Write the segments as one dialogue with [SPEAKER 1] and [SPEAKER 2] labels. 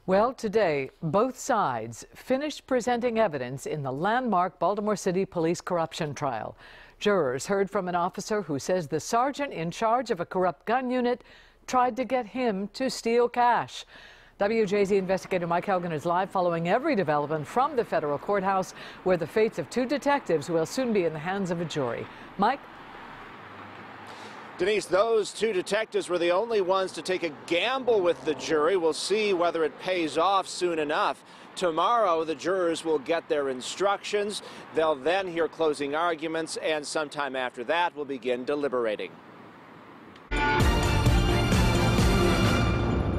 [SPEAKER 1] Well, today, both sides finished presenting evidence in the landmark Baltimore City police corruption trial. Jurors heard from an officer who says the sergeant in charge of a corrupt gun unit tried to get him to steal cash. WJZ investigator Mike Helgen is live following every development from the federal courthouse, where the fates of two detectives will soon be in the hands of a jury. Mike?
[SPEAKER 2] Denise, those two detectives were the only ones to take a gamble with the jury. We'll see whether it pays off soon enough. Tomorrow, the jurors will get their instructions. They'll then hear closing arguments, and sometime after that, we'll begin deliberating.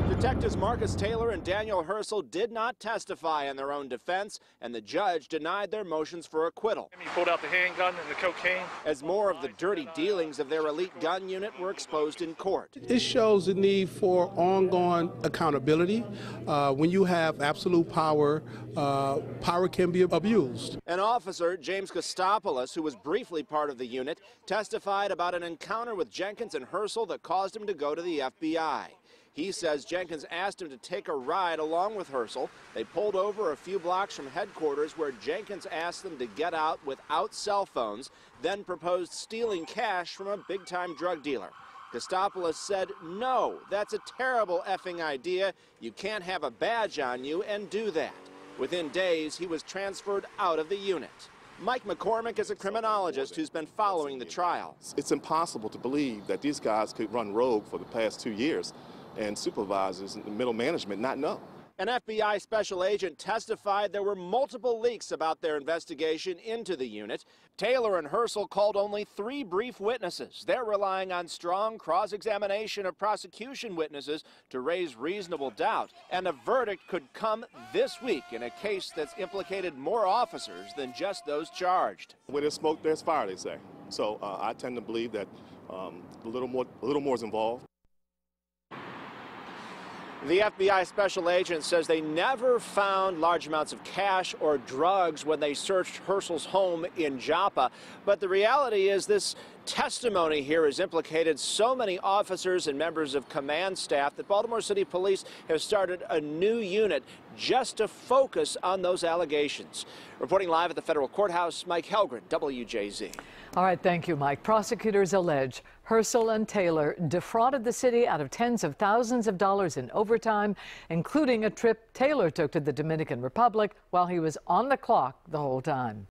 [SPEAKER 2] Detectives Marcus Taylor and Daniel Herschel did not testify in their own defense, and the judge denied their motions for acquittal.
[SPEAKER 3] He pulled out the handgun and the cocaine.
[SPEAKER 2] As more of the dirty dealings of their elite gun unit were exposed in court.
[SPEAKER 4] It shows the need for ongoing accountability. When you have absolute power, power can be abused.
[SPEAKER 2] An officer, James Kostopoulos, who was briefly part of the unit, testified about an encounter with Jenkins and Herschel that caused him to go to the FBI. He says Jenkins asked him to take a ride along with Herschel. They pulled over a few blocks from headquarters, where Jenkins asked them to get out without cell phones, then proposed stealing cash from a big-time drug dealer. Kostopoulos said, "No, that's a terrible effing idea. You can't have a badge on you and do that." Within days, he was transferred out of the unit. Mike McCormick is a criminologist who's been following the trial.
[SPEAKER 5] It's impossible to believe that these guys could run rogue for the past 2 years and supervisors and middle management not know.
[SPEAKER 2] An FBI special agent testified there were multiple leaks about their investigation into the unit. Taylor and Herschel called only 3 brief witnesses. They're relying on strong cross-examination of prosecution witnesses to raise reasonable doubt. And a verdict could come this week in a case that's implicated more officers than just those charged.
[SPEAKER 5] Where there's smoke, there's fire, they say. So I tend to believe that a little more is involved.
[SPEAKER 2] The FBI special agent says they never found large amounts of cash or drugs when they searched Herschel's home in Joppa. But the reality is this testimony here has implicated so many officers and members of command staff that Baltimore City Police have started a new unit just to focus on those allegations. Reporting live at the federal courthouse, Mike Helgen, WJZ.
[SPEAKER 1] All right, thank you, Mike. Prosecutors allege Herschel and Taylor defrauded the city out of tens of thousands of dollars in overtime, including a trip Taylor took to the Dominican Republic while he was on the clock the whole time.